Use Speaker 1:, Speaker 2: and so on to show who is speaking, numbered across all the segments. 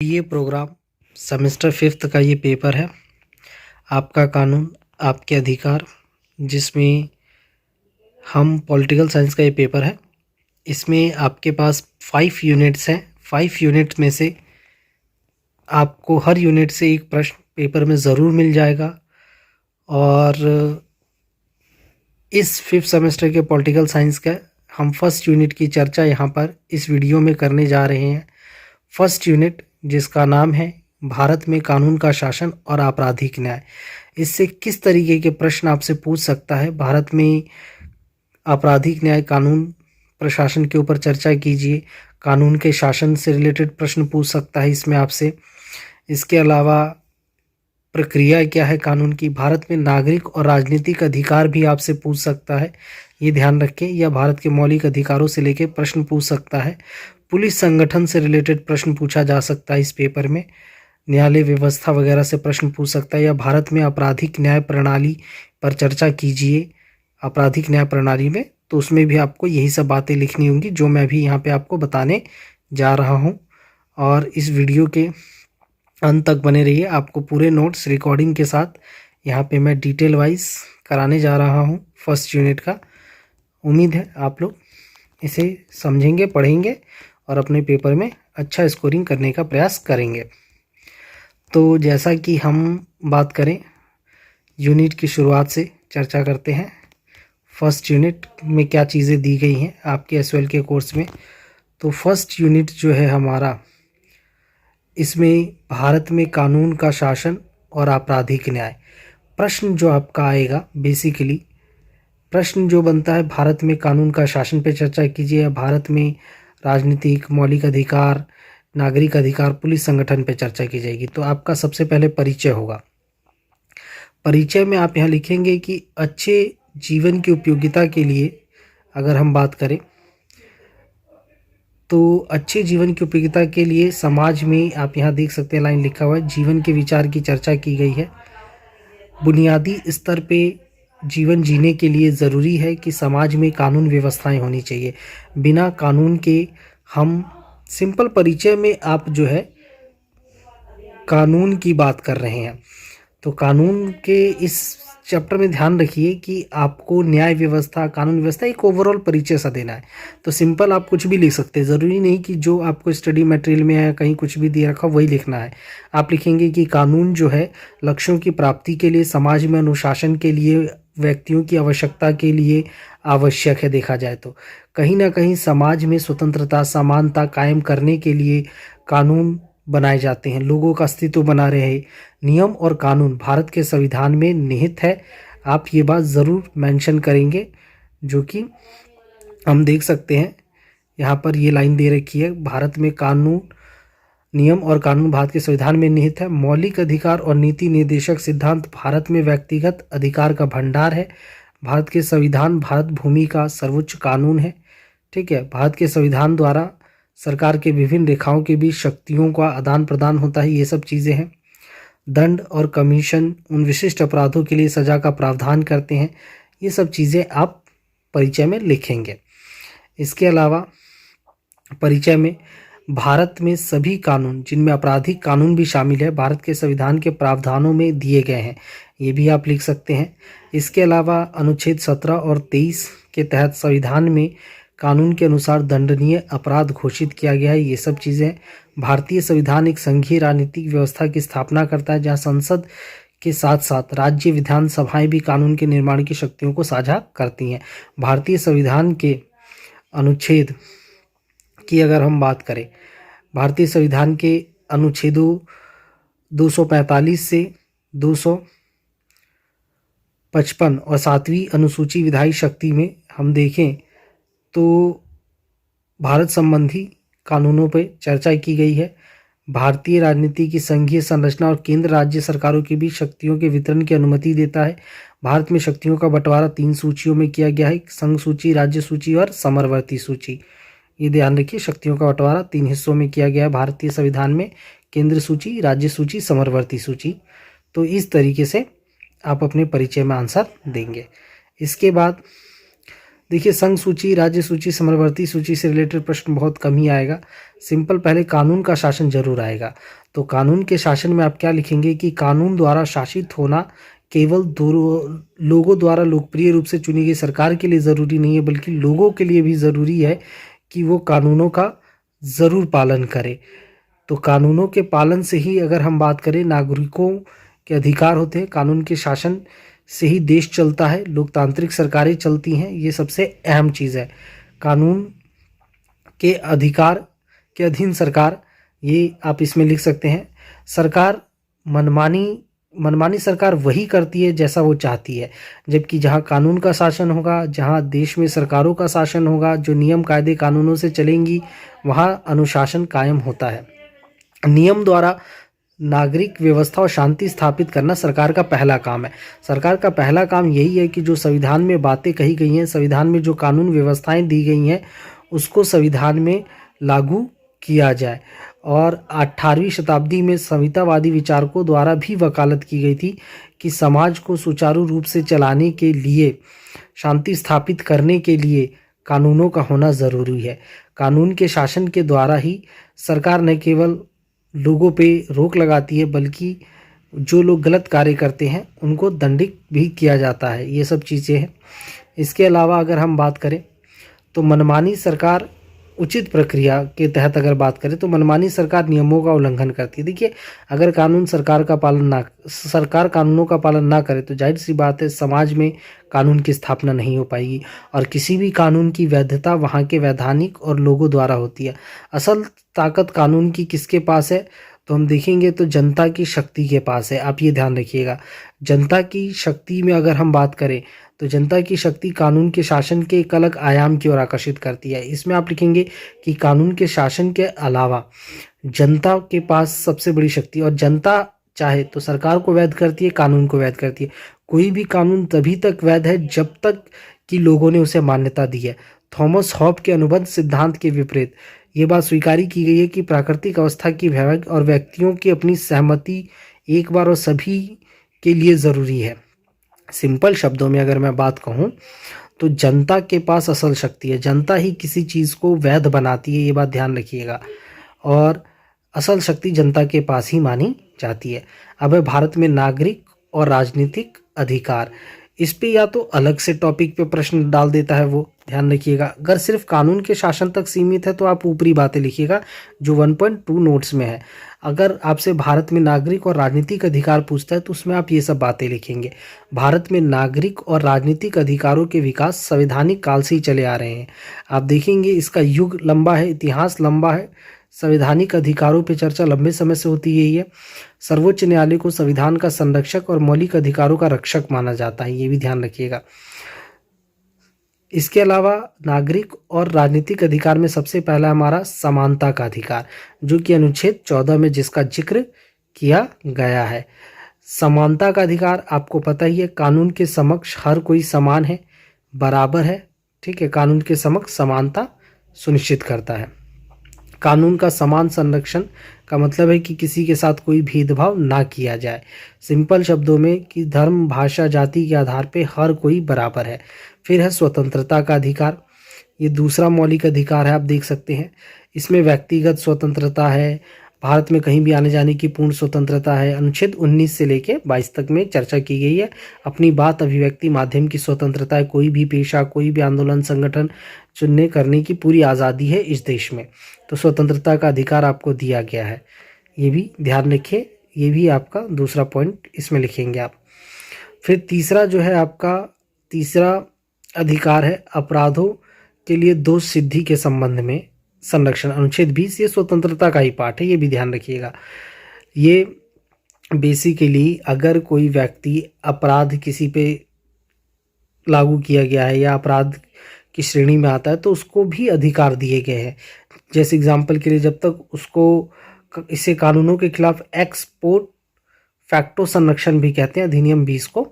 Speaker 1: ये programme semester 5th का ये पेपर है। आपका कानून आपके अधिकार, जिसमें हम पॉलिटिकल साइंस का ये पेपर है। इसमें आपके पास 5 यूनिट्स हैं। 5 यूनिट में से आपको हर यूनिट से एक प्रश्न पेपर में ज़रूर मिल जाएगा। और इस 5th सेमेस्टर के पॉलिटिकल साइंस का हम फर्स्ट यूनिट की चर्चा यहाँ पर इस वीडियो में करने जा रहे हैं। फर्स्ट यूनिट, जिसका नाम है भारत में कानून का शासन और आपराधिक न्याय। इससे किस तरीके के प्रश्न आपसे पूछ सकता है। भारत में आपराधिक न्याय, कानून प्रशासन के ऊपर चर्चा कीजिए। कानून के शासन से रिलेटेड प्रश्न पूछ सकता है इसमें आपसे। इसके अलावा प्रक्रिया क्या है कानून की। भारत में नागरिक और राजनीतिक अधिकार भी आपसे पूछ सकता है, ये ध्यान रखें। या भारत के मौलिक अधिकारों से लेकर प्रश्न पूछ सकता है। पुलिस संगठन से रिलेटेड प्रश्न पूछा जा सकता है इस पेपर में। न्यायालय व्यवस्था वगैरह से प्रश्न पूछ सकता है। या भारत में आपराधिक न्याय प्रणाली पर चर्चा कीजिए। आपराधिक न्याय प्रणाली में तो उसमें भी आपको यही सब बातें लिखनी होंगी जो मैं भी यहाँ पे आपको बताने जा रहा हूँ। और इस वीडियो के अंत तक बने रहिए। आपको पूरे नोट्स रिकॉर्डिंग के साथ यहाँ पे मैं डिटेल वाइज कराने जा रहा हूँ फर्स्ट यूनिट का। उम्मीद है आप लोग इसे समझेंगे, पढ़ेंगे और अपने पेपर में अच्छा स्कोरिंग करने का प्रयास करेंगे। तो जैसा कि हम बात करें, यूनिट की शुरुआत से चर्चा करते हैं। फर्स्ट यूनिट में क्या चीज़ें दी गई हैं आपके एसएल के कोर्स में। तो फर्स्ट यूनिट जो है हमारा, इसमें भारत में कानून का शासन और आपराधिक न्याय। प्रश्न जो आपका आएगा, बेसिकली प्रश्न जो बनता है, भारत में कानून का शासन पे चर्चा कीजिए या भारत में राजनीतिक, मौलिक अधिकार, नागरिक अधिकार, पुलिस संगठन पे चर्चा की जाएगी। तो आपका सबसे पहले परिचय होगा। परिचय में आप यहाँ लिखेंगे कि अच्छे जीवन की उपयोगिता के लिए अगर हम बात करें तो अच्छे जीवन की उपयोगिता के लिए समाज में, आप यहाँ देख सकते हैं लाइन लिखा हुआ है, जीवन के विचार की चर्चा की गई है। बुनियादी स्तर पे जीवन जीने के लिए ज़रूरी है कि समाज में कानून व्यवस्थाएं होनी चाहिए। बिना कानून के हम, सिंपल परिचय में आप जो है कानून की बात कर रहे हैं। तो कानून के इस चैप्टर में ध्यान रखिए कि आपको न्याय व्यवस्था, कानून व्यवस्था एक ओवरऑल परिचय सा देना है। तो सिंपल आप कुछ भी लिख सकते हैं, ज़रूरी नहीं कि जो आपको स्टडी मटेरियल में है कहीं कुछ भी दिया रखा वही लिखना है। आप लिखेंगे कि कानून जो है लक्ष्यों की प्राप्ति के लिए, समाज में अनुशासन के लिए, व्यक्तियों की आवश्यकता के लिए आवश्यक है। देखा जाए तो कहीं ना कहीं समाज में स्वतंत्रता, समानता कायम करने के लिए कानून बनाए जाते हैं, लोगों का अस्तित्व बना रहे। नियम और कानून भारत के संविधान में निहित है। आप ये बात ज़रूर मेंशन करेंगे, जो कि हम देख सकते हैं यहाँ पर ये लाइन दे रखी है, भारत में कानून, नियम और कानून भारत के संविधान में निहित है। मौलिक अधिकार और नीति निर्देशक सिद्धांत भारत में व्यक्तिगत अधिकार का भंडार है। भारत के संविधान भारत भूमि का सर्वोच्च कानून है। ठीक है, भारत के संविधान द्वारा सरकार के विभिन्न रेखाओं के बीच शक्तियों का आदान प्रदान होता है। ये सब चीज़ें हैं। दंड और कमीशन उन विशिष्ट अपराधों के लिए सज़ा का प्रावधान करते हैं। ये सब चीज़ें आप परिचय में लिखेंगे। इसके अलावा परिचय में भारत में सभी कानून, जिनमें आपराधिक कानून भी शामिल है, भारत के संविधान के प्रावधानों में दिए गए हैं। ये भी आप लिख सकते हैं। इसके अलावा अनुच्छेद 17 और 23 के तहत संविधान में कानून के अनुसार दंडनीय अपराध घोषित किया गया है। ये सब चीज़ें, भारतीय संविधान एक संघीय राजनीतिक व्यवस्था की स्थापना करता है, जहां संसद के साथ साथ राज्य विधानसभाएं भी कानून के निर्माण की शक्तियों को साझा करती हैं। भारतीय संविधान के अनुच्छेद की अगर हम बात करें, भारतीय संविधान के अनुच्छेदों 245 से 255 और 7वीं अनुसूची विधायी शक्ति में हम देखें तो भारत संबंधी कानूनों पर चर्चा की गई है। भारतीय राजनीति की संघीय संरचना और केंद्र राज्य सरकारों के बीच शक्तियों के वितरण की अनुमति देता है। भारत में शक्तियों का बंटवारा 3 सूचियों में किया गया है, संघ सूची, राज्य सूची और समवर्ती सूची। ये ध्यान रखिए, शक्तियों का बंटवारा 3 हिस्सों में किया गया है भारतीय संविधान में, केंद्र सूची, राज्य सूची, समवर्ती सूची। तो इस तरीके से आप अपने परिचय में आंसर देंगे। इसके बाद देखिए, संघ सूची, राज्य सूची, समवर्ती सूची से रिलेटेड प्रश्न बहुत कम ही आएगा। सिंपल पहले कानून का शासन जरूर आएगा। तो कानून के शासन में आप क्या लिखेंगे कि कानून द्वारा शासित होना केवल दो लोगों द्वारा लोकप्रिय रूप से चुनी गई सरकार के लिए ज़रूरी नहीं है, बल्कि लोगों के लिए भी ज़रूरी है कि वो कानूनों का ज़रूर पालन करें। तो कानूनों के पालन से ही अगर हम बात करें, नागरिकों के अधिकार होते हैं, कानून के शासन से ही देश चलता है, लोकतांत्रिक सरकारें चलती हैं। ये सबसे अहम चीज़ है। कानून के अधिकार के अधीन सरकार, ये आप इसमें लिख सकते हैं। सरकार मनमानी सरकार वही करती है जैसा वो चाहती है, जबकि जहाँ कानून का शासन होगा, जहाँ देश में सरकारों का शासन होगा, जो नियम कायदे कानूनों से चलेंगी, वहाँ अनुशासन कायम होता है। नियम द्वारा नागरिक व्यवस्था और शांति स्थापित करना सरकार का पहला काम है। सरकार का पहला काम यही है कि जो संविधान में बातें कही गई हैं, संविधान में जो कानून व्यवस्थाएं दी गई हैं, उसको संविधान में लागू किया जाए। और 18वीं शताब्दी में संहितावादी विचारकों द्वारा भी वकालत की गई थी कि समाज को सुचारू रूप से चलाने के लिए, शांति स्थापित करने के लिए कानूनों का होना ज़रूरी है। कानून के शासन के द्वारा ही सरकार न केवल लोगों पे रोक लगाती है, बल्कि जो लोग गलत कार्य करते हैं उनको दंडित भी किया जाता है। ये सब चीज़ें हैं। इसके अलावा अगर हम बात करें तो मनमानी सरकार, उचित प्रक्रिया के तहत अगर बात करें तो मनमानी सरकार नियमों का उल्लंघन करती है। देखिए, अगर सरकार कानूनों का पालन ना करे तो जाहिर सी बात है समाज में कानून की स्थापना नहीं हो पाएगी, और किसी भी कानून की वैधता वहाँ के वैधानिक और लोगों द्वारा होती है। असल ताकत कानून की किसके पास है, तो हम देखेंगे तो जनता की शक्ति के पास है। आप ये ध्यान रखिएगा, जनता की शक्ति में अगर हम बात करें तो जनता की शक्ति कानून के शासन के एक अलग आयाम की ओर आकर्षित करती है। इसमें आप लिखेंगे कि कानून के शासन के अलावा जनता के पास सबसे बड़ी शक्ति, और जनता चाहे तो सरकार को वैध करती है, कानून को वैध करती है। कोई भी कानून तभी तक वैध है जब तक कि लोगों ने उसे मान्यता दी है। थॉमस हॉब के अनुबंध सिद्धांत के विपरीत ये बात स्वीकारी की गई है कि प्राकृतिक अवस्था की वैवाहिक और व्यक्तियों की अपनी सहमति एक बार और सभी के लिए ज़रूरी है। सिंपल शब्दों में अगर मैं बात कहूँ तो जनता के पास असल शक्ति है। जनता ही किसी चीज़ को वैध बनाती है, ये बात ध्यान रखिएगा, और असल शक्ति जनता के पास ही मानी जाती है। अब है भारत में नागरिक और राजनीतिक अधिकार। इस पे या तो अलग से टॉपिक पे प्रश्न डाल देता है वो, ध्यान रखिएगा। अगर सिर्फ कानून के शासन तक सीमित है तो आप ऊपरी बातें लिखिएगा जो 1.2 नोट्स में है। अगर आपसे भारत में नागरिक और राजनीतिक अधिकार पूछता है तो उसमें आप ये सब बातें लिखेंगे। भारत में नागरिक और राजनीतिक अधिकारों के विकास संवैधानिक काल से ही चले आ रहे हैं। आप देखेंगे इसका युग लंबा है, इतिहास लंबा है। संवैधानिक अधिकारों पर चर्चा लंबे समय से होती ही है। सर्वोच्च न्यायालय को संविधान का संरक्षक और मौलिक अधिकारों का रक्षक माना जाता है, ये भी ध्यान रखिएगा। इसके अलावा नागरिक और राजनीतिक अधिकार में सबसे पहला हमारा समानता का अधिकार, जो कि अनुच्छेद 14 में जिसका जिक्र किया गया है। समानता का अधिकार आपको पता ही है, कानून के समक्ष हर कोई समान है, बराबर है, ठीक है। कानून के समक्ष समानता सुनिश्चित करता है। कानून का समान संरक्षण का मतलब है कि किसी के साथ कोई भेदभाव ना किया जाए। सिंपल शब्दों में कि धर्म, भाषा, जाति के आधार पे हर कोई बराबर है। फिर है स्वतंत्रता का अधिकार, ये दूसरा मौलिक अधिकार है, आप देख सकते हैं। इसमें व्यक्तिगत स्वतंत्रता है, भारत में कहीं भी आने जाने की पूर्ण स्वतंत्रता है। अनुच्छेद 19 से लेके 22 तक में चर्चा की गई है। अपनी बात, अभिव्यक्ति, माध्यम की स्वतंत्रता है। कोई भी पेशा, कोई भी आंदोलन, संगठन चुनने करने की पूरी आज़ादी है इस देश में। तो स्वतंत्रता का अधिकार आपको दिया गया है, ये भी ध्यान रखिए। ये भी आपका दूसरा पॉइंट इसमें लिखेंगे आप। फिर तीसरा जो है आपका तीसरा अधिकार है अपराधों के लिए दोष सिद्धि के संबंध में संरक्षण, अनुच्छेद 20। ये स्वतंत्रता का ही पार्ट है, ये भी ध्यान रखिएगा। ये बेसिकली अगर कोई व्यक्ति अपराध किसी पे लागू किया गया है या अपराध की श्रेणी में आता है तो उसको भी अधिकार दिए गए हैं। जैसे एग्जाम्पल के लिए, जब तक उसको इसे कानूनों के खिलाफ एक्स पोस्ट फैक्टो संरक्षण भी कहते हैं, अधिनियम 20 को।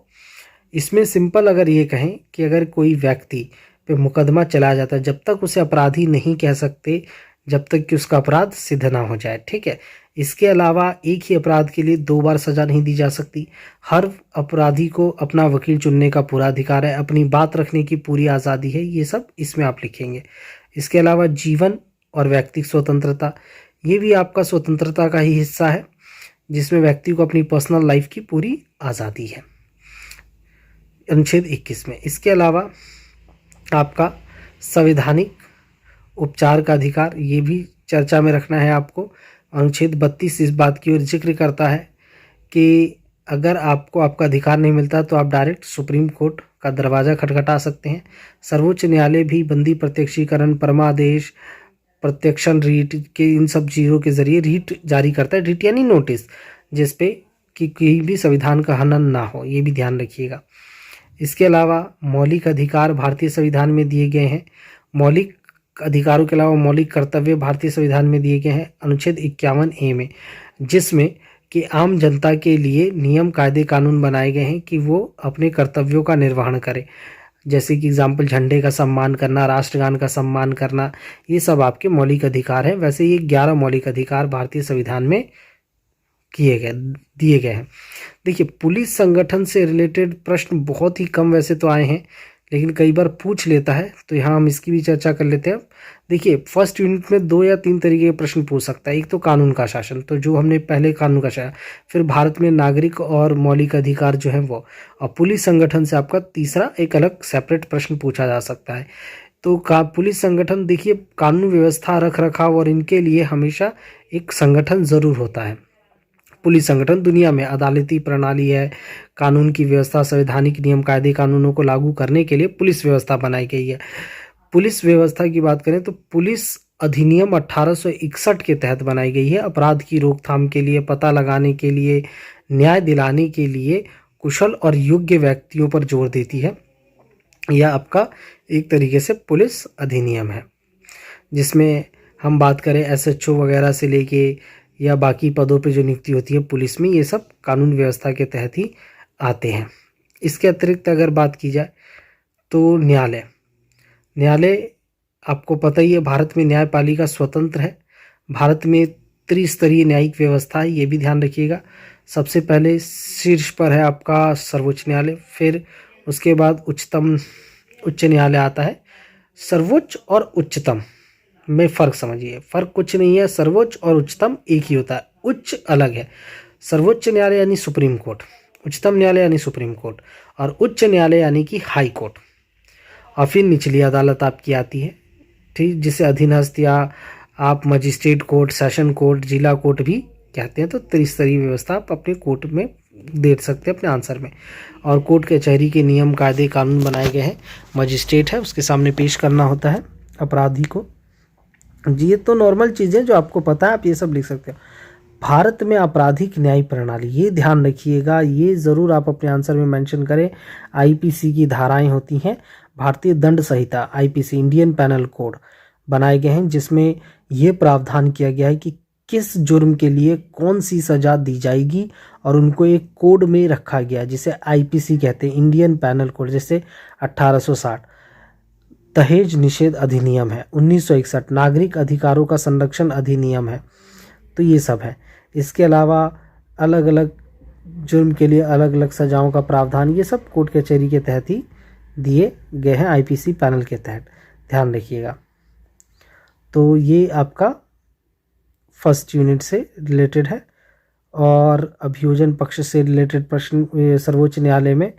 Speaker 1: इसमें सिंपल अगर ये कहें कि अगर कोई व्यक्ति पे मुकदमा चलाया जाता है, जब तक उसे अपराधी नहीं कह सकते, जब तक कि उसका अपराध सिद्ध ना हो जाए। ठीक है, इसके अलावा एक ही अपराध के लिए 2 बार सजा नहीं दी जा सकती। हर अपराधी को अपना वकील चुनने का पूरा अधिकार है, अपनी बात रखने की पूरी आज़ादी है, ये सब इसमें आप लिखेंगे। इसके अलावा जीवन और व्यक्तिगत स्वतंत्रता, ये भी आपका स्वतंत्रता का ही हिस्सा है, जिसमें व्यक्ति को अपनी पर्सनल लाइफ की पूरी आज़ादी है, अनुच्छेद 21 में। इसके अलावा आपका संवैधानिक उपचार का अधिकार, ये भी चर्चा में रखना है आपको। अनुच्छेद 32 इस बात की ओर जिक्र करता है कि अगर आपको आपका अधिकार नहीं मिलता तो आप डायरेक्ट सुप्रीम कोर्ट का दरवाज़ा खटखटा सकते हैं। सर्वोच्च न्यायालय भी बंदी प्रत्यक्षीकरण, परमादेश, प्रत्यक्षण, रीट के इन सब चीज़ों के जरिए रीट जारी करता है। रीट यानी नोटिस, जिसपे कि कहीं भी संविधान का हनन ना हो, ये भी ध्यान रखिएगा। इसके अलावा मौलिक अधिकार भारतीय संविधान में दिए गए हैं। मौलिक अधिकारों के अलावा मौलिक कर्तव्य भारतीय संविधान में दिए गए हैं अनुच्छेद 51A में, जिसमें कि आम जनता के लिए नियम, कायदे, कानून बनाए गए हैं कि वो अपने कर्तव्यों का निर्वहन करे। जैसे कि एग्जाम्पल, झंडे का सम्मान करना, राष्ट्रगान का सम्मान करना, ये सब आपके मौलिक अधिकार हैं। वैसे ये 11 मौलिक अधिकार भारतीय संविधान में दिए गए हैं। देखिए, पुलिस संगठन से रिलेटेड प्रश्न बहुत ही कम वैसे तो आए हैं, लेकिन कई बार पूछ लेता है, तो यहाँ हम इसकी भी चर्चा कर लेते हैं। देखिए, फर्स्ट यूनिट में 2 या 3 तरीके के प्रश्न पूछ सकता है। एक तो कानून का शासन, तो जो हमने पहले कानून का शासन, फिर भारत में नागरिक और मौलिक अधिकार जो है वो, और पुलिस संगठन से आपका तीसरा एक अलग सेपरेट प्रश्न पूछा जा सकता है। तो पुलिस संगठन, देखिए, कानून व्यवस्था, रख रखाव और इनके लिए हमेशा एक संगठन ज़रूर होता है। पुलिस संगठन दुनिया में अदालती प्रणाली है, कानून की व्यवस्था, संवैधानिक नियम, कायदे, कानूनों को लागू करने के लिए पुलिस व्यवस्था बनाई गई है। पुलिस व्यवस्था की बात करें तो पुलिस अधिनियम 1861 के तहत बनाई गई है। अपराध की रोकथाम के लिए, पता लगाने के लिए, न्याय दिलाने के लिए कुशल और योग्य व्यक्तियों पर जोर देती है। यह आपका एक तरीके से पुलिस अधिनियम है, जिसमें हम बात करें SHO वगैरह से लेके या बाकी पदों पे जो नियुक्ति होती है पुलिस में, ये सब कानून व्यवस्था के तहत ही आते हैं। इसके अतिरिक्त अगर बात की जाए तो न्यायालय आपको पता ही है, भारत में न्यायपालिका स्वतंत्र है। भारत में त्रिस्तरीय न्यायिक व्यवस्था है, ये भी ध्यान रखिएगा। सबसे पहले शीर्ष पर है आपका सर्वोच्च न्यायालय, फिर उसके बाद उच्च न्यायालय आता है। सर्वोच्च और उच्चतम में फ़र्क समझिए, फ़र्क कुछ नहीं है, सर्वोच्च और उच्चतम एक ही होता है, उच्च अलग है। सर्वोच्च न्यायालय यानी सुप्रीम कोर्ट, उच्चतम न्यायालय यानी सुप्रीम कोर्ट, और उच्च न्यायालय यानी कि हाई कोर्ट। और फिर निचली अदालत आपकी आती है, ठीक, जिसे अधीनस्थ या आप मजिस्ट्रेट कोर्ट, सेशन कोर्ट, जिला कोर्ट भी कहते हैं। तो त्रिस्तरीय व्यवस्था आप अपने कोर्ट में दे सकते हैं अपने आंसर में। और कोर्ट कचहरी के नियम, कायदे, कानून बनाए गए हैं। मजिस्ट्रेट है, उसके सामने पेश करना होता है अपराधी को। जी, ये तो नॉर्मल चीज़ें जो आपको पता है, आप ये सब लिख सकते हो। भारत में आपराधिक न्याय प्रणाली, ये ध्यान रखिएगा, ये ज़रूर आप अपने आंसर में मेंशन करें। IPC की धाराएं होती हैं, भारतीय दंड संहिता IPC, इंडियन पैनल कोड बनाए गए हैं, जिसमें ये प्रावधान किया गया है कि किस जुर्म के लिए कौन सी सज़ा दी जाएगी, और उनको एक कोड में रखा गया जिसे IPC कहते हैं, इंडियन पैनल कोड। जैसे 1860 दहेज निषेध अधिनियम है, 1961 नागरिक अधिकारों का संरक्षण अधिनियम है। तो ये सब है। इसके अलावा अलग अलग जुर्म के लिए अलग अलग सजाओं का प्रावधान, ये सब कोर्ट कचहरी के तहत ही दिए गए हैं, IPC पैनल के तहत, ध्यान रखिएगा। तो ये आपका फर्स्ट यूनिट से रिलेटेड है। और अभियोजन पक्ष से रिलेटेड प्रश्न सर्वोच्च न्यायालय में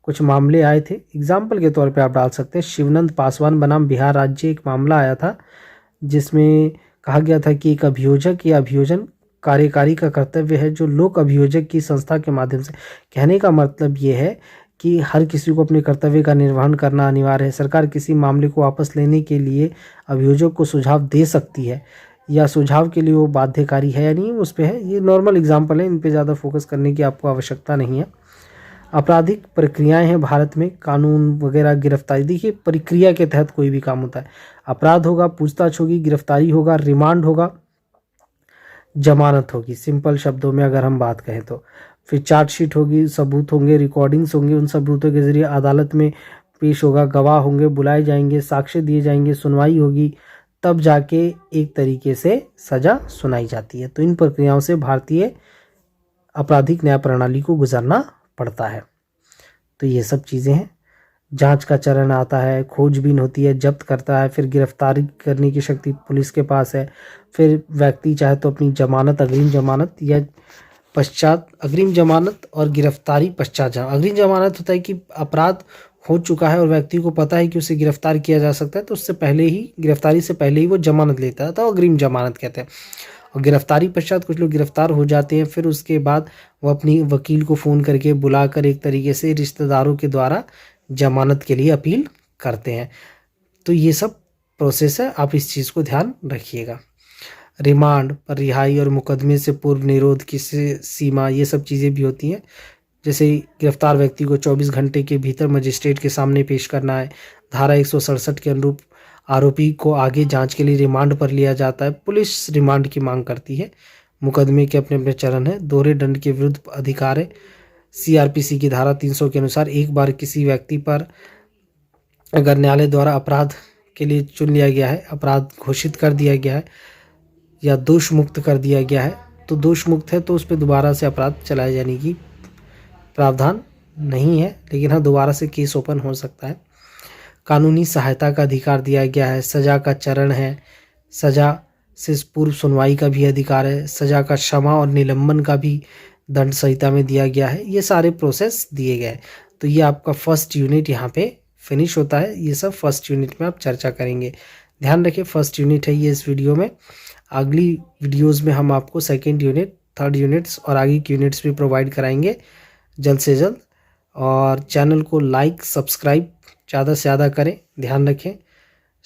Speaker 1: कुछ मामले आए थे, एग्जाम्पल के तौर पे आप डाल सकते हैं। शिवनंद पासवान बनाम बिहार राज्य एक मामला आया था, जिसमें कहा गया था कि एक अभियोजक या अभियोजन कार्यकारी का कर्तव्य है जो लोक अभियोजक की संस्था के माध्यम से। कहने का मतलब ये है कि हर किसी को अपने कर्तव्य का निर्वहन करना अनिवार्य है। सरकार किसी मामले को वापस लेने के लिए अभियोजक को सुझाव दे सकती है, या सुझाव के लिए वो बाध्यकारी है या नहीं, उस पर है। ये नॉर्मल एग्जाम्पल है, इन पे ज़्यादा फोकस करने की आपको आवश्यकता नहीं है। आपराधिक प्रक्रियाएं हैं भारत में, कानून वगैरह, गिरफ्तारी। देखिए, प्रक्रिया के तहत कोई भी काम होता है। अपराध होगा, पूछताछ होगी, गिरफ्तारी होगा, रिमांड होगा, जमानत होगी, सिंपल शब्दों में अगर हम बात कहें तो। फिर चार्जशीट होगी, सबूत होंगे, रिकॉर्डिंग्स होंगे, उन सबूतों के जरिए अदालत में पेश होगा, गवाह होंगे, बुलाए जाएंगे, साक्ष्य दिए जाएंगे, सुनवाई होगी, तब जाके एक तरीके से सज़ा सुनाई जाती है। तो इन प्रक्रियाओं से भारतीय आपराधिक न्याय प्रणाली को गुजरना पड़ता है। तो ये सब चीज़ें हैं। जांच का चरण आता है, खोजबीन होती है, जब्त करता है, फिर गिरफ्तारी करने की शक्ति पुलिस के पास है। फिर व्यक्ति चाहे तो अपनी जमानत, अग्रिम जमानत या पश्चात अग्रिम जमानत और गिरफ्तारी पश्चात जमानत। अग्रिम जमानत होता है कि अपराध हो चुका है और व्यक्ति को पता है कि उसे गिरफ्तार किया जा सकता है, तो उससे पहले ही, गिरफ्तारी से पहले ही वो जमानत लेता है, तो अग्रिम जमानत कहते हैं। और गिरफ्तारी पश्चात कुछ लोग गिरफ्तार हो जाते हैं, फिर उसके बाद वो अपनी वकील को फ़ोन करके बुलाकर एक तरीके से रिश्तेदारों के द्वारा जमानत के लिए अपील करते हैं। तो ये सब प्रोसेस है, आप इस चीज़ को ध्यान रखिएगा। रिमांड पर रिहाई और मुकदमे से पूर्व निरोध की सीमा, ये सब चीज़ें भी होती हैं। जैसे गिरफ्तार व्यक्ति को 24 घंटे के भीतर मजिस्ट्रेट के सामने पेश करना है। धारा 167 के अनुरूप आरोपी को आगे जांच के लिए रिमांड पर लिया जाता है। पुलिस रिमांड की मांग करती है। मुकदमे के अपने अपने चरण है। दोहरे दंड के विरुद्ध अधिकार है। सीआरपीसी की धारा 300 के अनुसार एक बार किसी व्यक्ति पर अगर न्यायालय द्वारा अपराध के लिए चुन लिया गया है, अपराध घोषित कर दिया गया है या दोष मुक्त कर दिया गया है, तो दोष मुक्त है तो उस पर दोबारा से अपराध चलाए जाने की प्रावधान नहीं है, लेकिन हाँ दोबारा से केस ओपन हो सकता है। कानूनी सहायता का अधिकार दिया गया है। सज़ा का चरण है। सज़ा से पूर्व सुनवाई का भी अधिकार है। सज़ा का क्षमा और निलंबन का भी दंड संहिता में दिया गया है। ये सारे प्रोसेस दिए गए हैं। तो ये आपका फर्स्ट यूनिट यहाँ पे फिनिश होता है। ये सब फर्स्ट यूनिट में आप चर्चा करेंगे। ध्यान रखिए फर्स्ट यूनिट है ये इस वीडियो में। अगली वीडियोज़ में हम आपको सेकेंड यूनिट, थर्ड यूनिट्स और आगे की यूनिट्स भी प्रोवाइड कराएंगे जल्द से जल्द। और चैनल को लाइक सब्सक्राइब ज़्यादा से ज़्यादा करें। ध्यान रखें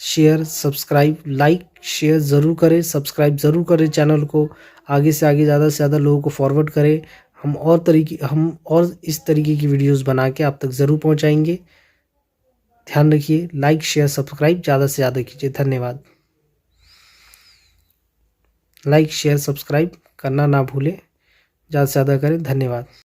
Speaker 1: शेयर सब्सक्राइब, लाइक शेयर ज़रूर करें, सब्सक्राइब ज़रूर करें। चैनल को आगे से आगे ज़्यादा से ज़्यादा लोगों को फॉरवर्ड करें। हम और इस तरीके की वीडियोस बना के आप तक ज़रूर पहुंचाएंगे। ध्यान रखिए लाइक शेयर सब्सक्राइब ज़्यादा से ज़्यादा कीजिए। धन्यवाद। लाइक शेयर सब्सक्राइब करना ना भूलें, ज़्यादा से ज़्यादा करें। धन्यवाद।